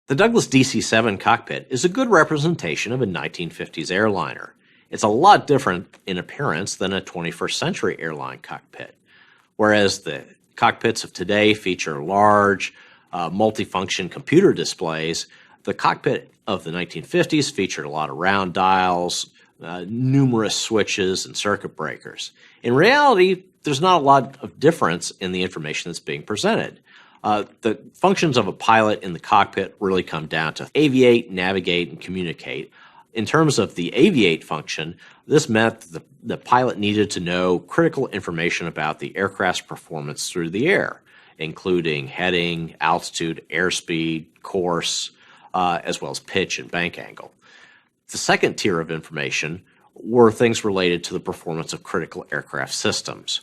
The Douglas DC-7 cockpit is a good representation of a 1950s airliner. It's a lot different in appearance than a 21st century airline cockpit. Whereas the cockpits of today feature large, multifunction computer displays, the cockpit of the 1950s featured a lot of round dials, numerous switches, and circuit breakers. In reality, there's not a lot of difference in the information that's being presented. The functions of a pilot in the cockpit really come down to aviate, navigate, and communicate. In terms of the aviate function, this meant that the pilot needed to know critical information about the aircraft's performance through the air, including heading, altitude, airspeed, course, as well as pitch and bank angle. The second tier of information were things related to the performance of critical aircraft systems,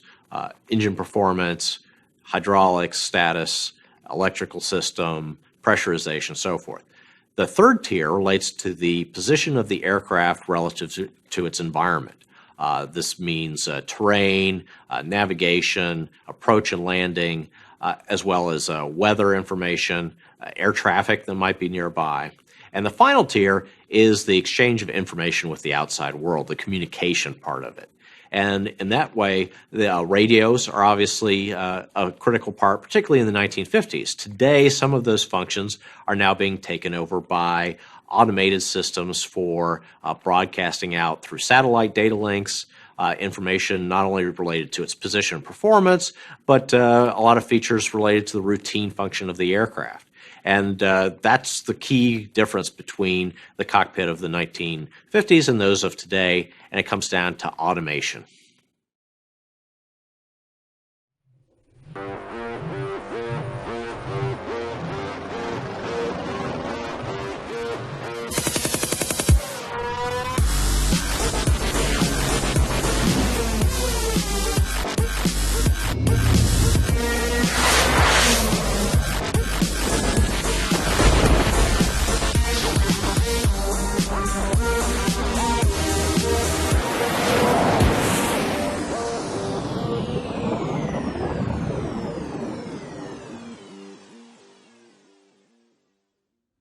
engine performance, hydraulics status, electrical system, pressurization, so forth. The third tier relates to the position of the aircraft relative to its environment. This means terrain, navigation, approach and landing, as well as weather information, air traffic that might be nearby. And the final tier is the exchange of information with the outside world, the communication part of it. And in that way, the radios are obviously a critical part, particularly in the 1950s. Today, some of those functions are now being taken over by automated systems for broadcasting out through satellite data links, information not only related to its position and performance, but a lot of features related to the routine function of the aircraft. And that's the key difference between the cockpit of the 1950s and those of today, and it comes down to automation.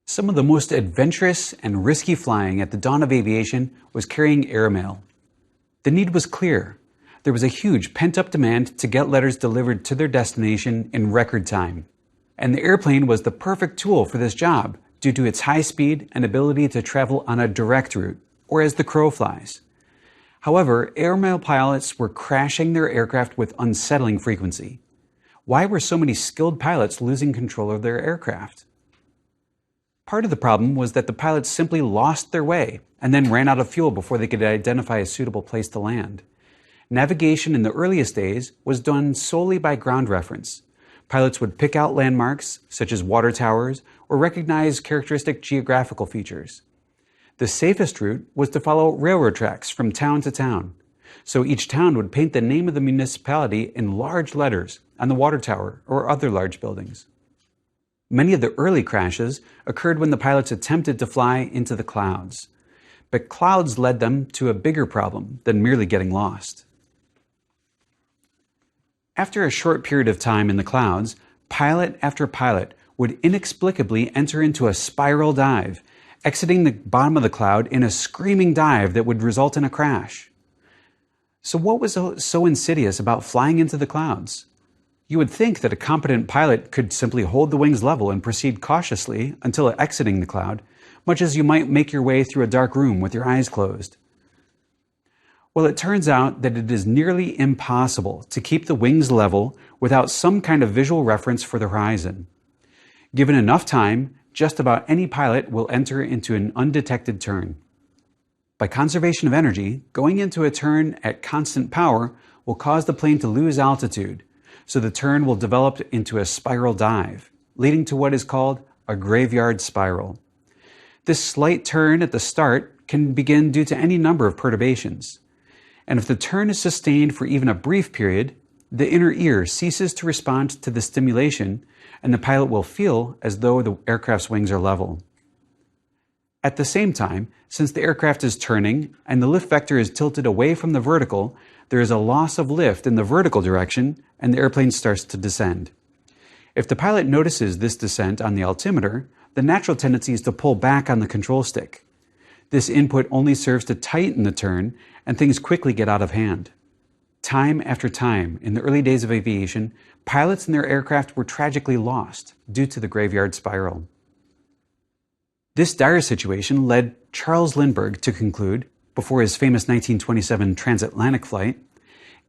Some of the most adventurous and risky flying at the dawn of aviation was carrying airmail. The need was clear. There was a huge pent-up demand to get letters delivered to their destination in record time. And the airplane was the perfect tool for this job due to its high speed and ability to travel on a direct route, or as the crow flies. However, airmail pilots were crashing their aircraft with unsettling frequency. Why were so many skilled pilots losing control of their aircraft? Part of the problem was that the pilots simply lost their way and then ran out of fuel before they could identify a suitable place to land. Navigation in the earliest days was done solely by ground reference. Pilots would pick out landmarks, such as water towers, or recognize characteristic geographical features. The safest route was to follow railroad tracks from town to town. So each town would paint the name of the municipality in large letters on the water tower or other large buildings. Many of the early crashes occurred when the pilots attempted to fly into the clouds. But clouds led them to a bigger problem than merely getting lost. After a short period of time in the clouds, pilot after pilot would inexplicably enter into a spiral dive, exiting the bottom of the cloud in a screaming dive that would result in a crash. So what was so insidious about flying into the clouds? You would think that a competent pilot could simply hold the wings level and proceed cautiously until exiting the cloud, much as you might make your way through a dark room with your eyes closed. Well, it turns out that it is nearly impossible to keep the wings level without some kind of visual reference for the horizon. Given enough time, just about any pilot will enter into an undetected turn. By conservation of energy, going into a turn at constant power will cause the plane to lose altitude, so the turn will develop into a spiral dive, leading to what is called a graveyard spiral. This slight turn at the start can begin due to any number of perturbations. And if the turn is sustained for even a brief period, the inner ear ceases to respond to the stimulation, and the pilot will feel as though the aircraft's wings are level. At the same time, since the aircraft is turning and the lift vector is tilted away from the vertical, there is a loss of lift in the vertical direction and the airplane starts to descend. If the pilot notices this descent on the altimeter, the natural tendency is to pull back on the control stick. This input only serves to tighten the turn, and things quickly get out of hand. Time after time, in the early days of aviation, pilots and their aircraft were tragically lost due to the graveyard spiral. This dire situation led Charles Lindbergh to conclude, before his famous 1927 transatlantic flight,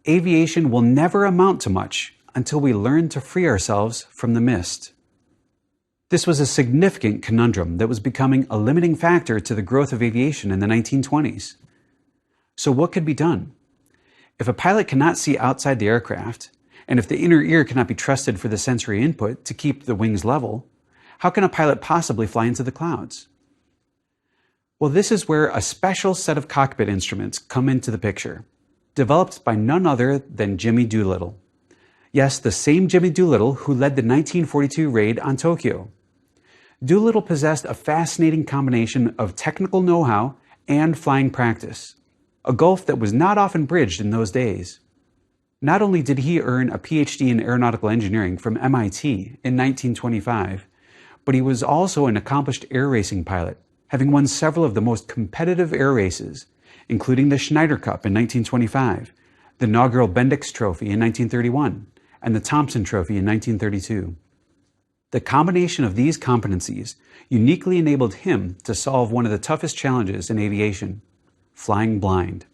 aviation will never amount to much until we learn to free ourselves from the mist. This was a significant conundrum that was becoming a limiting factor to the growth of aviation in the 1920s. So what could be done? If a pilot cannot see outside the aircraft, and if the inner ear cannot be trusted for the sensory input to keep the wings level, how can a pilot possibly fly into the clouds? Well, this is where a special set of cockpit instruments come into the picture, developed by none other than Jimmy Doolittle. Yes, the same Jimmy Doolittle who led the 1942 raid on Tokyo. Doolittle possessed a fascinating combination of technical know-how and flying practice, a gulf that was not often bridged in those days. Not only did he earn a PhD in aeronautical engineering from MIT in 1925, but he was also an accomplished air racing pilot, having won several of the most competitive air races, including the Schneider Cup in 1925, the inaugural Bendix Trophy in 1931, and the Thompson Trophy in 1932. The combination of these competencies uniquely enabled him to solve one of the toughest challenges in aviation: flying blind.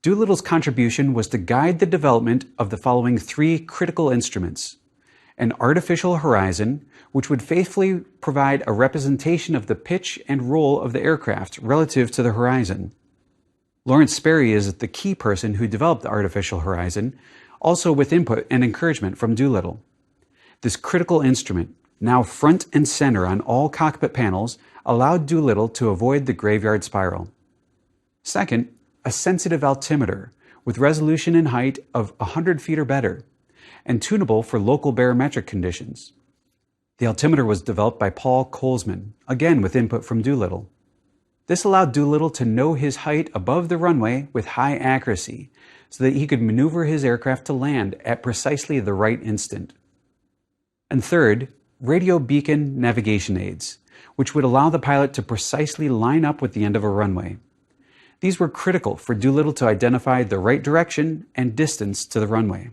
Doolittle's contribution was to guide the development of the following three critical instruments: an artificial horizon, which would faithfully provide a representation of the pitch and roll of the aircraft relative to the horizon. Lawrence Sperry is the key person who developed the artificial horizon, also with input and encouragement from Doolittle. This critical instrument, now front and center on all cockpit panels, allowed Doolittle to avoid the graveyard spiral. Second, a sensitive altimeter with resolution and height of 100 feet or better, and tunable for local barometric conditions. The altimeter was developed by Paul Colesman, again with input from Doolittle. This allowed Doolittle to know his height above the runway with high accuracy, so that he could maneuver his aircraft to land at precisely the right instant. And third, radio beacon navigation aids, which would allow the pilot to precisely line up with the end of a runway. These were critical for Doolittle to identify the right direction and distance to the runway.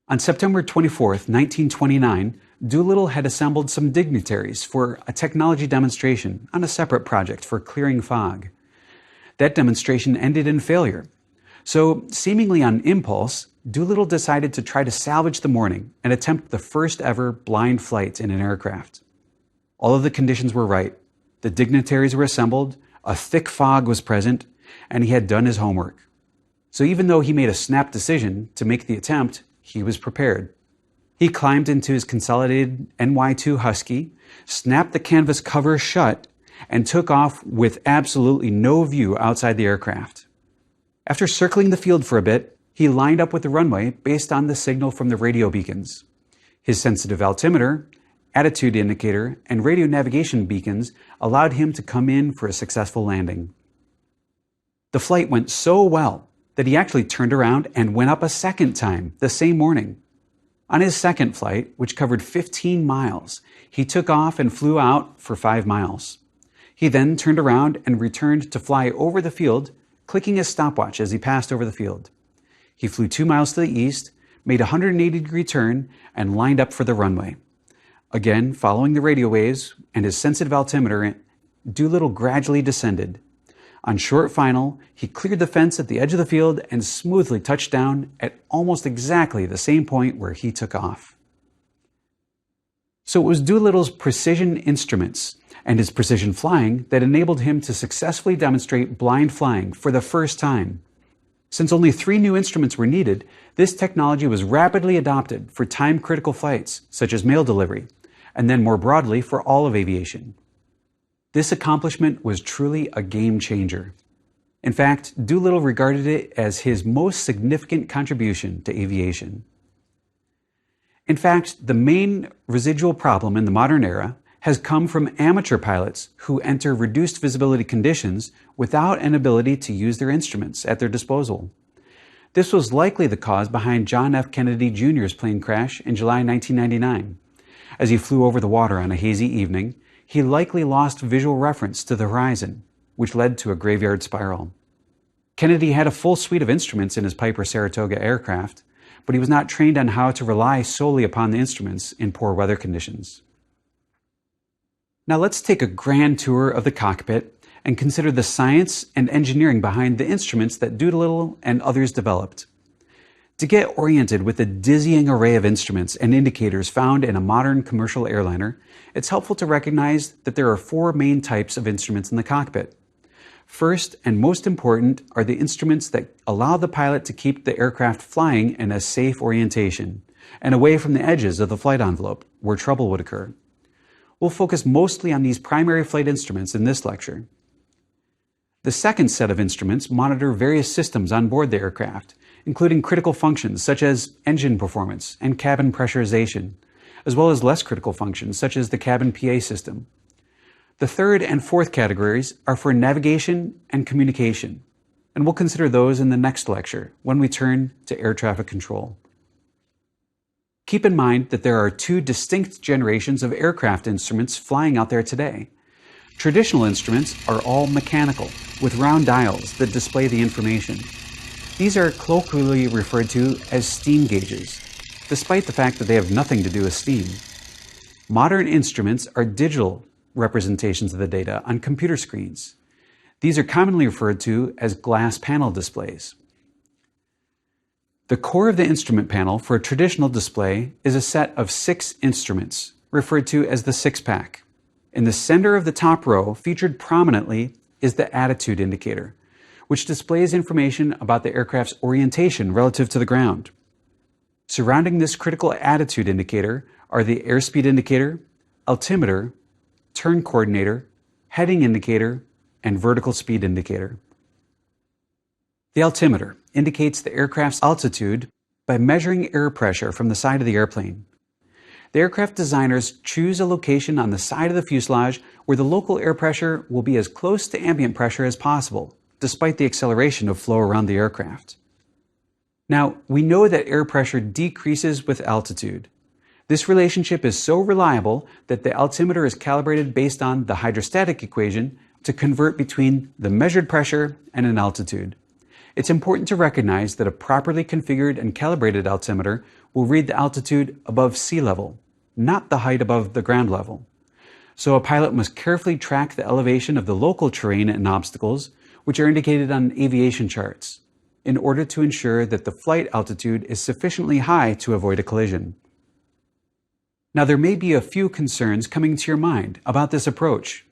On September 24, 1929, Doolittle had assembled some dignitaries for a technology demonstration on a separate project for clearing fog. That demonstration ended in failure. So, seemingly on impulse, Doolittle decided to try to salvage the morning and attempt the first ever blind flight in an aircraft. All of the conditions were right. The dignitaries were assembled, a thick fog was present, and he had done his homework. So even though he made a snap decision to make the attempt, he was prepared. He climbed into his consolidated NY-2 Husky, snapped the canvas cover shut, and took off with absolutely no view outside the aircraft. After circling the field for a bit, he lined up with the runway based on the signal from the radio beacons. His sensitive altimeter, attitude indicator, and radio navigation beacons allowed him to come in for a successful landing. The flight went so well that he actually turned around and went up a second time the same morning. On his second flight, which covered 15 miles, he took off and flew out for 5 miles. He then turned around and returned to fly over the field, clicking his stopwatch as he passed over the field. He flew 2 miles to the east, made a 180-degree turn, and lined up for the runway. Again, following the radio waves and his sensitive altimeter, Doolittle gradually descended. On short final, he cleared the fence at the edge of the field and smoothly touched down at almost exactly the same point where he took off. So it was Doolittle's precision instruments and his precision flying that enabled him to successfully demonstrate blind flying for the first time. Since only 3 new instruments were needed, this technology was rapidly adopted for time-critical flights, such as mail delivery, and then more broadly for all of aviation. This accomplishment was truly a game changer. In fact, Doolittle regarded it as his most significant contribution to aviation. In fact, the main residual problem in the modern era has come from amateur pilots who enter reduced visibility conditions without an ability to use their instruments at their disposal. This was likely the cause behind John F. Kennedy Jr.'s plane crash in July 1999. As he flew over the water on a hazy evening, he likely lost visual reference to the horizon, which led to a graveyard spiral. Kennedy had a full suite of instruments in his Piper Saratoga aircraft, but he was not trained on how to rely solely upon the instruments in poor weather conditions. Now let's take a grand tour of the cockpit and consider the science and engineering behind the instruments that Doolittle and others developed. To get oriented with the dizzying array of instruments and indicators found in a modern commercial airliner, it's helpful to recognize that there are four main types of instruments in the cockpit. First and most important are the instruments that allow the pilot to keep the aircraft flying in a safe orientation and away from the edges of the flight envelope where trouble would occur. We'll focus mostly on these primary flight instruments in this lecture. The second set of instruments monitor various systems on board the aircraft, including critical functions such as engine performance and cabin pressurization, as well as less critical functions such as the cabin PA system. The third and fourth categories are for navigation and communication, and we'll consider those in the next lecture when we turn to air traffic control. Keep in mind that there are two distinct generations of aircraft instruments flying out there today. Traditional instruments are all mechanical, with round dials that display the information. These are colloquially referred to as steam gauges, despite the fact that they have nothing to do with steam. Modern instruments are digital representations of the data on computer screens. These are commonly referred to as glass panel displays. The core of the instrument panel for a traditional display is a set of 6 instruments, referred to as the six-pack. In the center of the top row, featured prominently, is the attitude indicator, which displays information about the aircraft's orientation relative to the ground. Surrounding this critical attitude indicator are the airspeed indicator, altimeter, turn coordinator, heading indicator, and vertical speed indicator. The altimeter indicates the aircraft's altitude by measuring air pressure from the side of the airplane. The aircraft designers choose a location on the side of the fuselage where the local air pressure will be as close to ambient pressure as possible, despite the acceleration of flow around the aircraft. Now, we know that air pressure decreases with altitude. This relationship is so reliable that the altimeter is calibrated based on the hydrostatic equation to convert between the measured pressure and an altitude. It's important to recognize that a properly configured and calibrated altimeter will read the altitude above sea level, not the height above the ground level. So a pilot must carefully track the elevation of the local terrain and obstacles, which are indicated on aviation charts, in order to ensure that the flight altitude is sufficiently high to avoid a collision. Now, there may be a few concerns coming to your mind about this approach.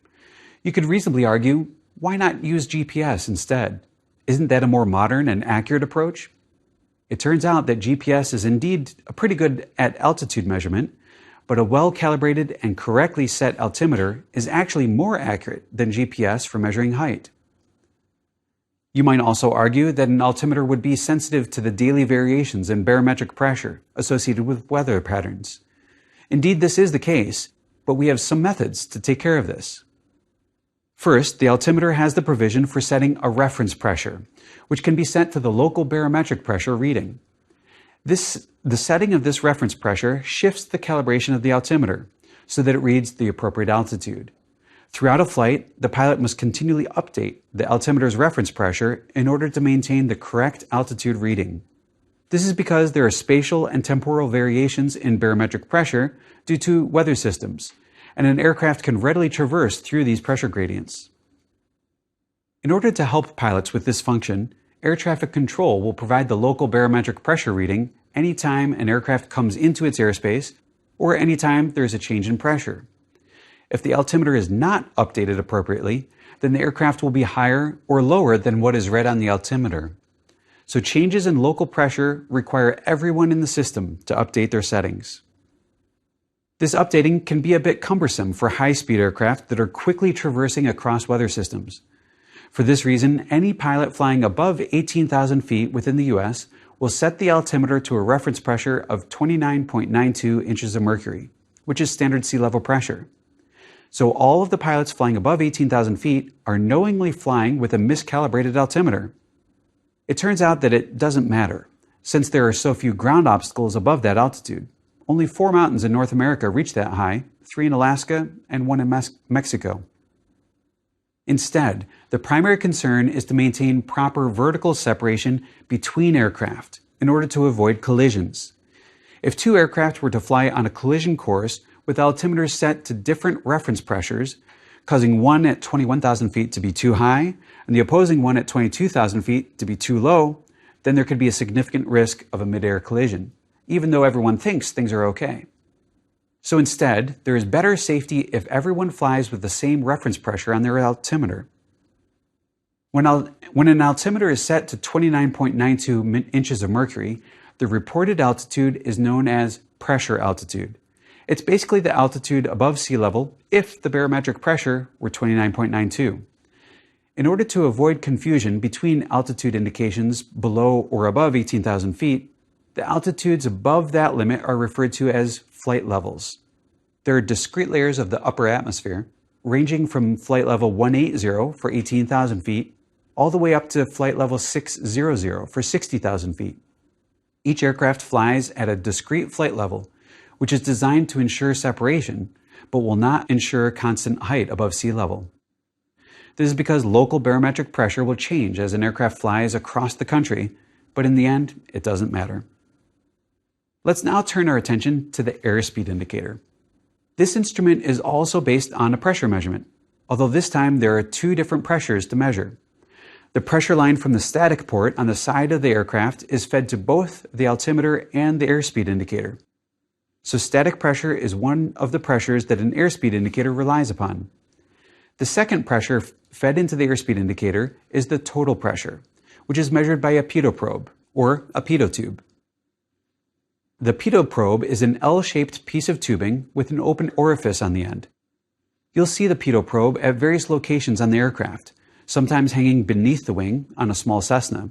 You could reasonably argue, why not use GPS instead? Isn't that a more modern and accurate approach? It turns out that GPS is indeed pretty good at altitude measurement, but a well-calibrated and correctly set altimeter is actually more accurate than GPS for measuring height. You might also argue that an altimeter would be sensitive to the daily variations in barometric pressure associated with weather patterns. Indeed, this is the case, but we have some methods to take care of this. First, the altimeter has the provision for setting a reference pressure, which can be set to the local barometric pressure reading. The setting of this reference pressure shifts the calibration of the altimeter so that it reads the appropriate altitude. Throughout a flight, the pilot must continually update the altimeter's reference pressure in order to maintain the correct altitude reading. This is because there are spatial and temporal variations in barometric pressure due to weather systems, and an aircraft can readily traverse through these pressure gradients. In order to help pilots with this function, air traffic control will provide the local barometric pressure reading anytime an aircraft comes into its airspace or anytime there is a change in pressure. If the altimeter is not updated appropriately, then the aircraft will be higher or lower than what is read on the altimeter. So changes in local pressure require everyone in the system to update their settings. This updating can be a bit cumbersome for high-speed aircraft that are quickly traversing across weather systems. For this reason, any pilot flying above 18,000 feet within the US will set the altimeter to a reference pressure of 29.92 inches of mercury, which is standard sea level pressure. So all of the pilots flying above 18,000 feet are knowingly flying with a miscalibrated altimeter. It turns out that it doesn't matter, since there are so few ground obstacles above that altitude. Only 4 mountains in North America reach that high, 3 in Alaska and 1 in Mexico. Instead, the primary concern is to maintain proper vertical separation between aircraft in order to avoid collisions. If 2 aircraft were to fly on a collision course with altimeters set to different reference pressures, causing one at 21,000 feet to be too high and the opposing one at 22,000 feet to be too low, then there could be a significant risk of a mid-air collision, even though everyone thinks things are okay. So instead, there is better safety if everyone flies with the same reference pressure on their altimeter. When an altimeter is set to 29.92 inches of mercury, the reported altitude is known as pressure altitude. It's basically the altitude above sea level if the barometric pressure were 29.92. In order to avoid confusion between altitude indications below or above 18,000 feet, the altitudes above that limit are referred to as flight levels. There are discrete layers of the upper atmosphere, ranging from flight level 180 for 18,000 feet, all the way up to flight level 600 for 60,000 feet. Each aircraft flies at a discrete flight level, which is designed to ensure separation, but will not ensure constant height above sea level. This is because local barometric pressure will change as an aircraft flies across the country, but in the end, it doesn't matter. Let's now turn our attention to the airspeed indicator. This instrument is also based on a pressure measurement, although this time there are 2 different pressures to measure. The pressure line from the static port on the side of the aircraft is fed to both the altimeter and the airspeed indicator. So static pressure is one of the pressures that an airspeed indicator relies upon. The second pressure fed into the airspeed indicator is the total pressure, which is measured by a pitot probe, or a pitot tube. The pitot probe is an L-shaped piece of tubing with an open orifice on the end. You'll see the pitot probe at various locations on the aircraft, sometimes hanging beneath the wing on a small Cessna.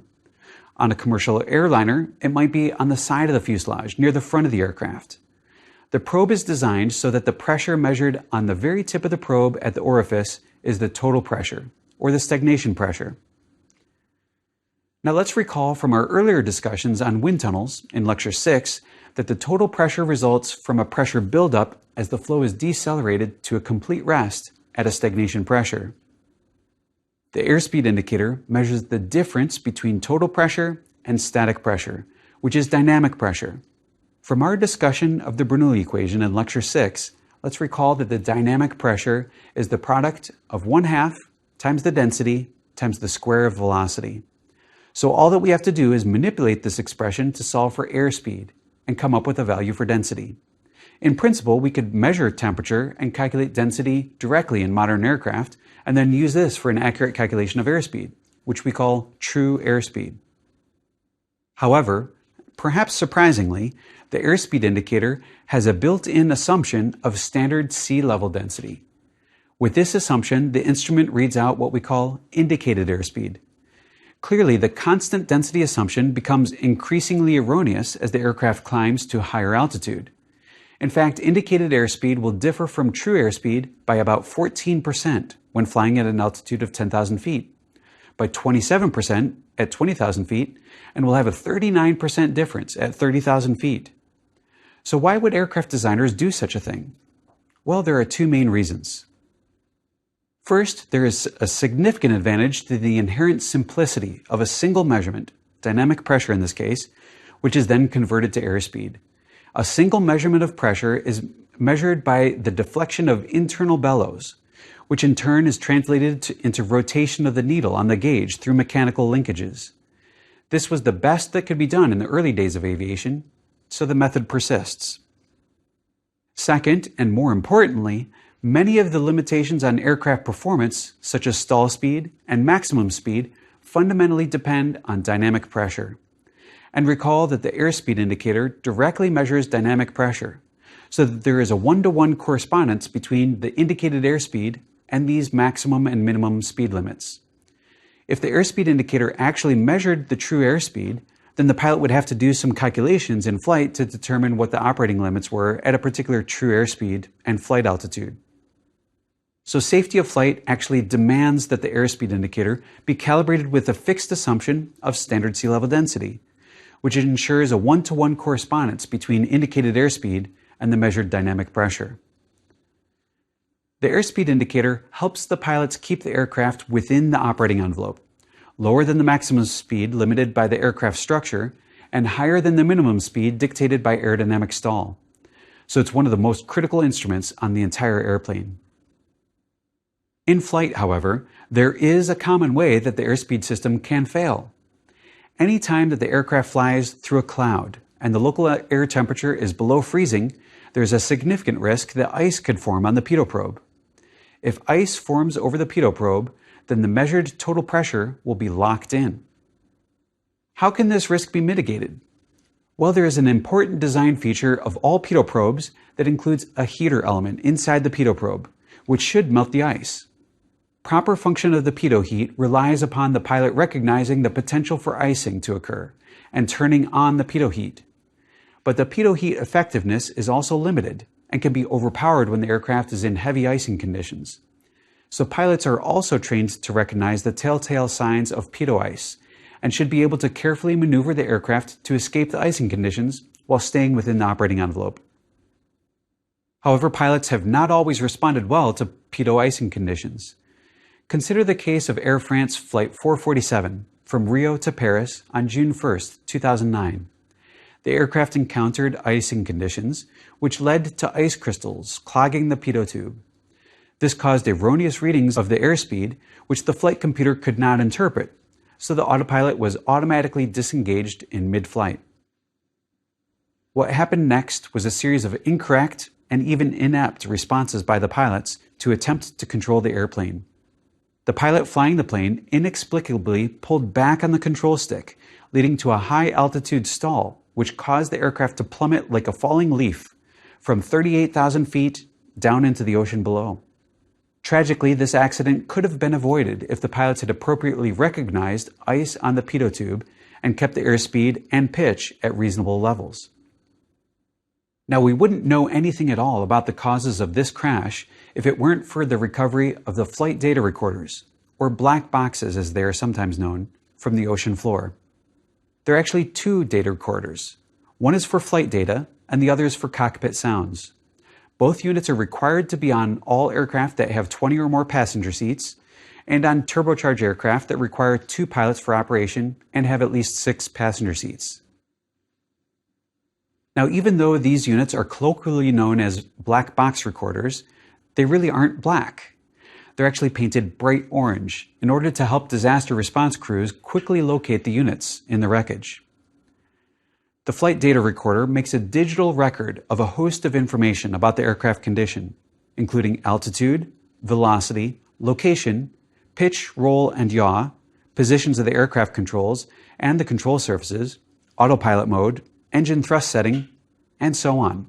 On a commercial airliner, it might be on the side of the fuselage, near the front of the aircraft. The probe is designed so that the pressure measured on the very tip of the probe at the orifice is the total pressure, or the stagnation pressure. Now let's recall from our earlier discussions on wind tunnels in Lecture 6 that the total pressure results from a pressure buildup as the flow is decelerated to a complete rest at a stagnation pressure. The airspeed indicator measures the difference between total pressure and static pressure, which is dynamic pressure. From our discussion of the Bernoulli equation in Lecture 6, let's recall that the dynamic pressure is the product of 1/2 times the density times the square of velocity. So all that we have to do is manipulate this expression to solve for airspeed and come up with a value for density. In principle, we could measure temperature and calculate density directly in modern aircraft and then use this for an accurate calculation of airspeed, which we call true airspeed. However, perhaps surprisingly, the airspeed indicator has a built-in assumption of standard sea level density. With this assumption, the instrument reads out what we call indicated airspeed. Clearly, the constant density assumption becomes increasingly erroneous as the aircraft climbs to higher altitude. In fact, indicated airspeed will differ from true airspeed by about 14% when flying at an altitude of 10,000 feet, by 27% at 20,000 feet, and will have a 39% difference at 30,000 feet. So why would aircraft designers do such a thing? Well, there are 2 main reasons. First, there is a significant advantage to the inherent simplicity of a single measurement, dynamic pressure in this case, which is then converted to airspeed. A single measurement of pressure is measured by the deflection of internal bellows, which in turn is translated into rotation of the needle on the gauge through mechanical linkages. This was the best that could be done in the early days of aviation, so the method persists. Second, and more importantly, many of the limitations on aircraft performance, such as stall speed and maximum speed, fundamentally depend on dynamic pressure. And recall that the airspeed indicator directly measures dynamic pressure, so that there is a 1-to-1 correspondence between the indicated airspeed and these maximum and minimum speed limits. If the airspeed indicator actually measured the true airspeed, then the pilot would have to do some calculations in flight to determine what the operating limits were at a particular true airspeed and flight altitude. So safety of flight actually demands that the airspeed indicator be calibrated with a fixed assumption of standard sea level density, which ensures a one-to-one correspondence between indicated airspeed and the measured dynamic pressure. The airspeed indicator helps the pilots keep the aircraft within the operating envelope, lower than the maximum speed limited by the aircraft structure, and higher than the minimum speed dictated by aerodynamic stall. So it's one of the most critical instruments on the entire airplane. In flight, however, there is a common way that the airspeed system can fail. Any time that the aircraft flies through a cloud and the local air temperature is below freezing, there's a significant risk that ice could form on the pitot probe. If ice forms over the pitot probe, then the measured total pressure will be locked in. How can this risk be mitigated? Well, there is an important design feature of all pitot probes that includes a heater element inside the pitot probe, which should melt the ice. Proper function of the pitot heat relies upon the pilot recognizing the potential for icing to occur and turning on the pitot heat. But the pitot heat effectiveness is also limited and can be overpowered when the aircraft is in heavy icing conditions. So pilots are also trained to recognize the telltale signs of pitot ice and should be able to carefully maneuver the aircraft to escape the icing conditions while staying within the operating envelope. However, pilots have not always responded well to pitot icing conditions. Consider the case of Air France Flight 447 from Rio to Paris on June 1, 2009. The aircraft encountered icing conditions, which led to ice crystals clogging the pitot tube. This caused erroneous readings of the airspeed, which the flight computer could not interpret, so the autopilot was automatically disengaged in mid-flight. What happened next was a series of incorrect and even inept responses by the pilots to attempt to control the airplane. The pilot flying the plane inexplicably pulled back on the control stick, leading to a high-altitude stall, which caused the aircraft to plummet like a falling leaf from 38,000 feet down into the ocean below. Tragically, this accident could have been avoided if the pilots had appropriately recognized ice on the pitot tube and kept the airspeed and pitch at reasonable levels. Now, we wouldn't know anything at all about the causes of this crash if it weren't for the recovery of the flight data recorders, or black boxes as they are sometimes known, from the ocean floor. There are actually two data recorders. One is for flight data, and the other is for cockpit sounds. Both units are required to be on all aircraft that have 20 or more passenger seats, and on turbocharged aircraft that require 2 pilots for operation and have at least 6 passenger seats. Now, even though these units are colloquially known as black box recorders, they really aren't black. They're actually painted bright orange in order to help disaster response crews quickly locate the units in the wreckage. The flight data recorder makes a digital record of a host of information about the aircraft condition, including altitude, velocity, location, pitch, roll, and yaw, positions of the aircraft controls and the control surfaces, autopilot mode, engine thrust setting, and so on.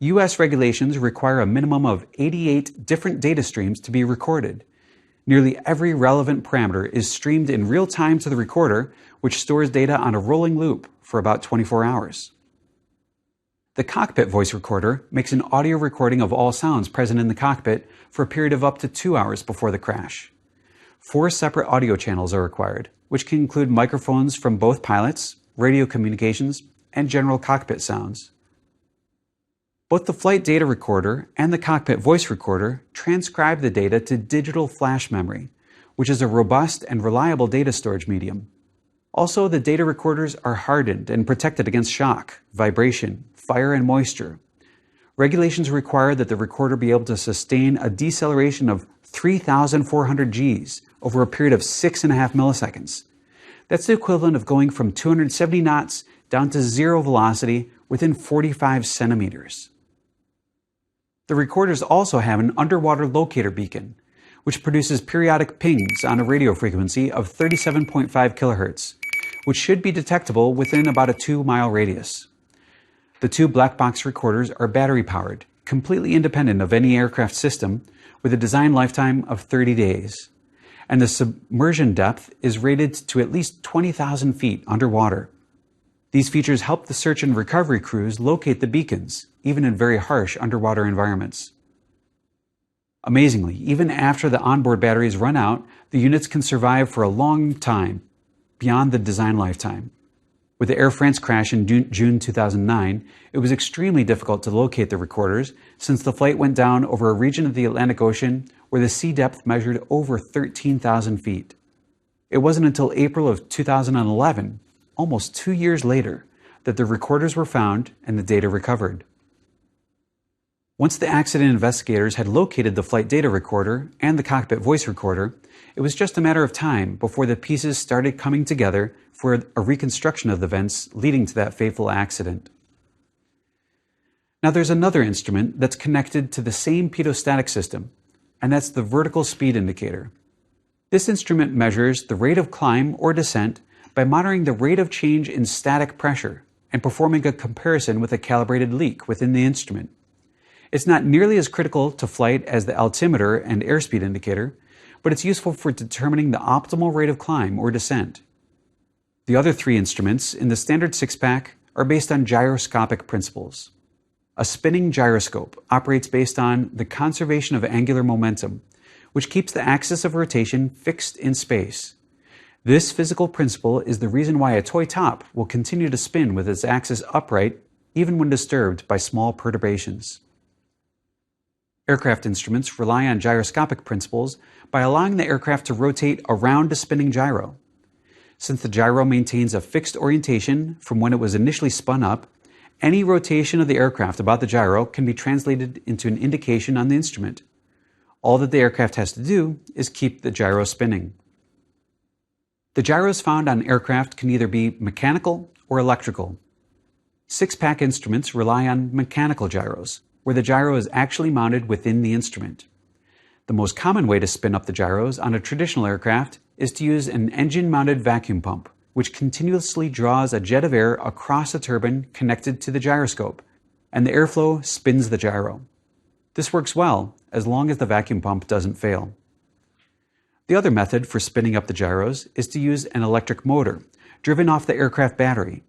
U.S. regulations require a minimum of 88 different data streams to be recorded. Nearly every relevant parameter is streamed in real time to the recorder, which stores data on a rolling loop for about 24 hours. The cockpit voice recorder makes an audio recording of all sounds present in the cockpit for a period of up to 2 hours before the crash. 4 separate audio channels are required, which can include microphones from both pilots, radio communications, and general cockpit sounds. Both the flight data recorder and the cockpit voice recorder transcribe the data to digital flash memory, which is a robust and reliable data storage medium. Also, the data recorders are hardened and protected against shock, vibration, fire, and moisture. Regulations require that the recorder be able to sustain a deceleration of 3,400 Gs over a period of 6.5 milliseconds. That's the equivalent of going from 270 knots down to zero velocity within 45 centimeters. The recorders also have an underwater locator beacon, which produces periodic pings on a radio frequency of 37.5 kHz, which should be detectable within about a 2-mile radius. The 2 black box recorders are battery-powered, completely independent of any aircraft system, with a design lifetime of 30 days. And the submersion depth is rated to at least 20,000 feet underwater. These features help the search and recovery crews locate the beacons, even in very harsh underwater environments. Amazingly, even after the onboard batteries run out, the units can survive for a long time, beyond the design lifetime. With the Air France crash in June 2009, it was extremely difficult to locate the recorders since the flight went down over a region of the Atlantic Ocean where the sea depth measured over 13,000 feet. It wasn't until April of 2011, almost 2 years later, that the recorders were found and the data recovered. Once the accident investigators had located the flight data recorder and the cockpit voice recorder, it was just a matter of time before the pieces started coming together for a reconstruction of the events leading to that fateful accident. Now there's another instrument that's connected to the same pitot-static system, and that's the vertical speed indicator. This instrument measures the rate of climb or descent by monitoring the rate of change in static pressure and performing a comparison with a calibrated leak within the instrument. It's not nearly as critical to flight as the altimeter and airspeed indicator, but it's useful for determining the optimal rate of climb or descent. The other three instruments in the standard six-pack are based on gyroscopic principles. A spinning gyroscope operates based on the conservation of angular momentum, which keeps the axis of rotation fixed in space. This physical principle is the reason why a toy top will continue to spin with its axis upright even when disturbed by small perturbations. Aircraft instruments rely on gyroscopic principles by allowing the aircraft to rotate around a spinning gyro. Since the gyro maintains a fixed orientation from when it was initially spun up, any rotation of the aircraft about the gyro can be translated into an indication on the instrument. All that the aircraft has to do is keep the gyro spinning. The gyros found on aircraft can either be mechanical or electrical. Six-pack instruments rely on mechanical gyros, where the gyro is actually mounted within the instrument. The most common way to spin up the gyros on a traditional aircraft is to use an engine-mounted vacuum pump, which continuously draws a jet of air across a turbine connected to the gyroscope, and the airflow spins the gyro. This works well as long as the vacuum pump doesn't fail. The other method for spinning up the gyros is to use an electric motor, driven off the aircraft battery.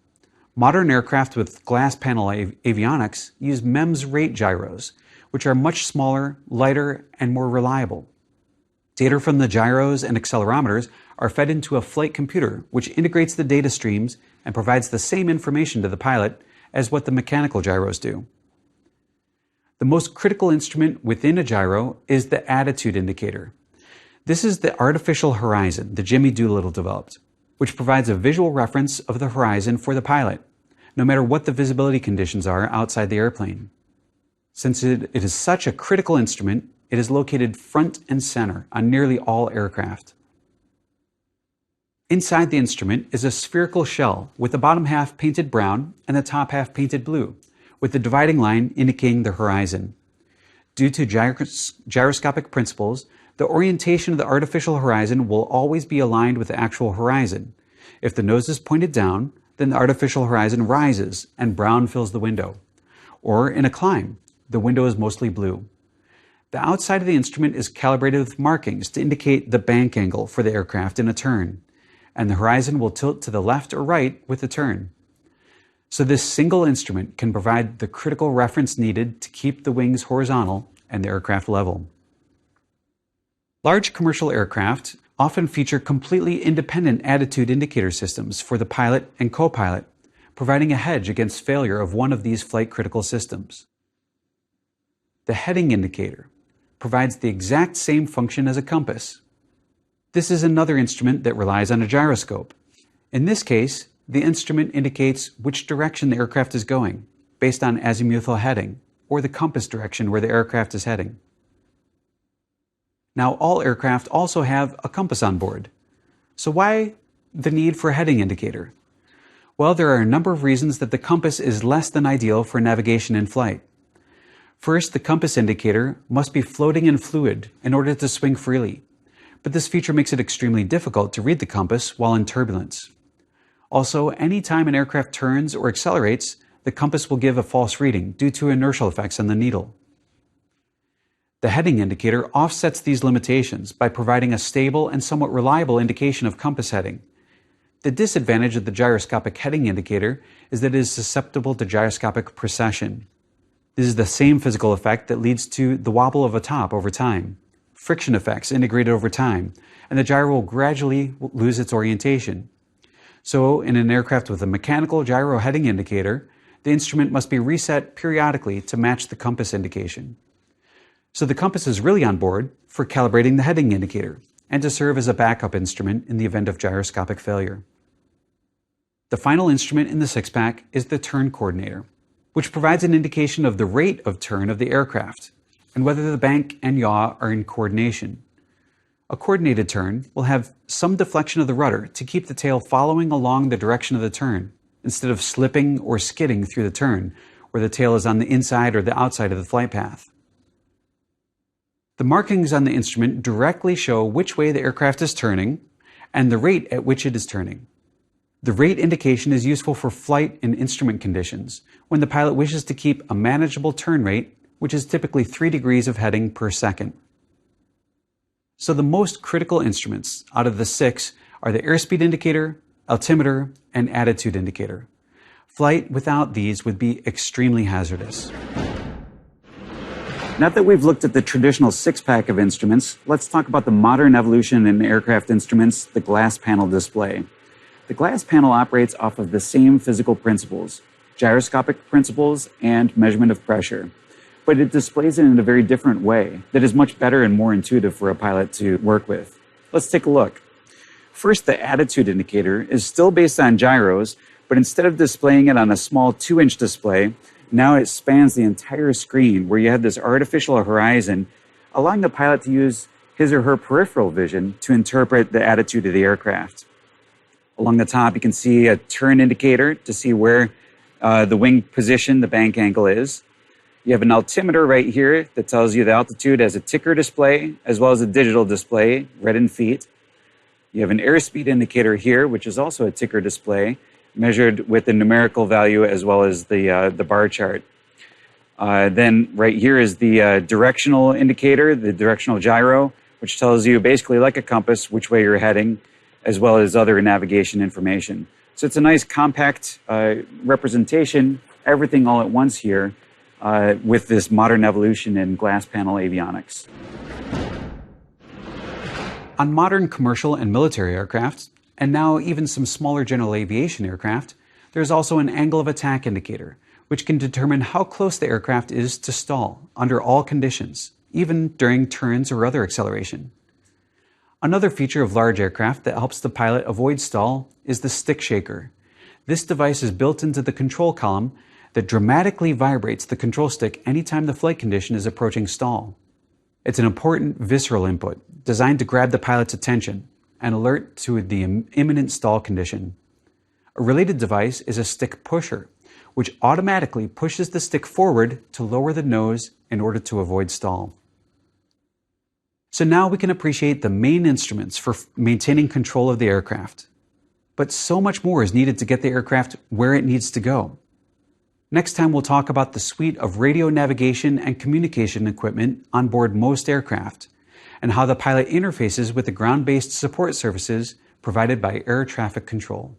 Modern aircraft with glass panel avionics use MEMS rate gyros, which are much smaller, lighter, and more reliable. Data from the gyros and accelerometers are fed into a flight computer, which integrates the data streams and provides the same information to the pilot as what the mechanical gyros do. The most critical instrument within a gyro is the attitude indicator. This is the artificial horizon that Jimmy Doolittle developed, which provides a visual reference of the horizon for the pilot, no matter what the visibility conditions are outside the airplane. Since it is such a critical instrument, it is located front and center on nearly all aircraft. Inside the instrument is a spherical shell with the bottom half painted brown and the top half painted blue, with the dividing line indicating the horizon. Due to gyroscopic principles, the orientation of the artificial horizon will always be aligned with the actual horizon. If the nose is pointed down, then the artificial horizon rises and brown fills the window. Or in a climb, the window is mostly blue. The outside of the instrument is calibrated with markings to indicate the bank angle for the aircraft in a turn, and the horizon will tilt to the left or right with the turn. So this single instrument can provide the critical reference needed to keep the wings horizontal and the aircraft level. Large commercial aircraft often feature completely independent attitude indicator systems for the pilot and co-pilot, providing a hedge against failure of one of these flight-critical systems. The heading indicator provides the exact same function as a compass. This is another instrument that relies on a gyroscope. In this case, the instrument indicates which direction the aircraft is going, based on azimuthal heading, or the compass direction where the aircraft is heading. Now, all aircraft also have a compass on board. So why the need for a heading indicator? Well, there are a number of reasons that the compass is less than ideal for navigation in flight. First, the compass indicator must be floating in fluid in order to swing freely, but this feature makes it extremely difficult to read the compass while in turbulence. Also, any time an aircraft turns or accelerates, the compass will give a false reading due to inertial effects on the needle. The heading indicator offsets these limitations by providing a stable and somewhat reliable indication of compass heading. The disadvantage of the gyroscopic heading indicator is that it is susceptible to gyroscopic precession. This is the same physical effect that leads to the wobble of a top over time, friction effects integrated over time, and the gyro will gradually lose its orientation. So, in an aircraft with a mechanical gyro heading indicator, the instrument must be reset periodically to match the compass indication. So the compass is really on board for calibrating the heading indicator and to serve as a backup instrument in the event of gyroscopic failure. The final instrument in the six-pack is the turn coordinator, which provides an indication of the rate of turn of the aircraft and whether the bank and yaw are in coordination. A coordinated turn will have some deflection of the rudder to keep the tail following along the direction of the turn, instead of slipping or skidding through the turn, where the tail is on the inside or the outside of the flight path. The markings on the instrument directly show which way the aircraft is turning and the rate at which it is turning. The rate indication is useful for flight and instrument conditions when the pilot wishes to keep a manageable turn rate, which is typically 3 degrees of heading per second. So the most critical instruments out of the 6 are the airspeed indicator, altimeter, and attitude indicator. Flight without these would be extremely hazardous. Now that we've looked at the traditional six-pack of instruments, let's talk about the modern evolution in aircraft instruments, the glass panel display. The glass panel operates off of the same physical principles, gyroscopic principles and measurement of pressure, but it displays it in a very different way that is much better and more intuitive for a pilot to work with. Let's take a look. First, the attitude indicator is still based on gyros, but instead of displaying it on a small 2-inch display, now it spans the entire screen where you have this artificial horizon, allowing the pilot to use his or her peripheral vision to interpret the attitude of the aircraft. Along the top, you can see a turn indicator to see where the wing position, the bank angle is. You have an altimeter right here that tells you the altitude as a ticker display, as well as a digital display, read in feet. You have an airspeed indicator here, which is also a ticker display, measured with the numerical value as well as the bar chart. Then right here is the directional indicator, the directional gyro, which tells you basically like a compass which way you're heading, as well as other navigation information. So it's a nice compact representation, everything all at once here, with this modern evolution in glass panel avionics. On modern commercial and military aircraft, and now even some smaller general aviation aircraft, there's also an angle of attack indicator, which can determine how close the aircraft is to stall under all conditions, even during turns or other acceleration. Another feature of large aircraft that helps the pilot avoid stall is the stick shaker. This device is built into the control column that dramatically vibrates the control stick anytime the flight condition is approaching stall. It's an important visceral input designed to grab the pilot's attention and alert to the imminent stall condition. A related device is a stick pusher, which automatically pushes the stick forward to lower the nose in order to avoid stall. So now we can appreciate the main instruments for maintaining control of the aircraft. But so much more is needed to get the aircraft where it needs to go. Next time we'll talk about the suite of radio navigation and communication equipment on board most aircraft, and how the pilot interfaces with the ground-based support services provided by air traffic control.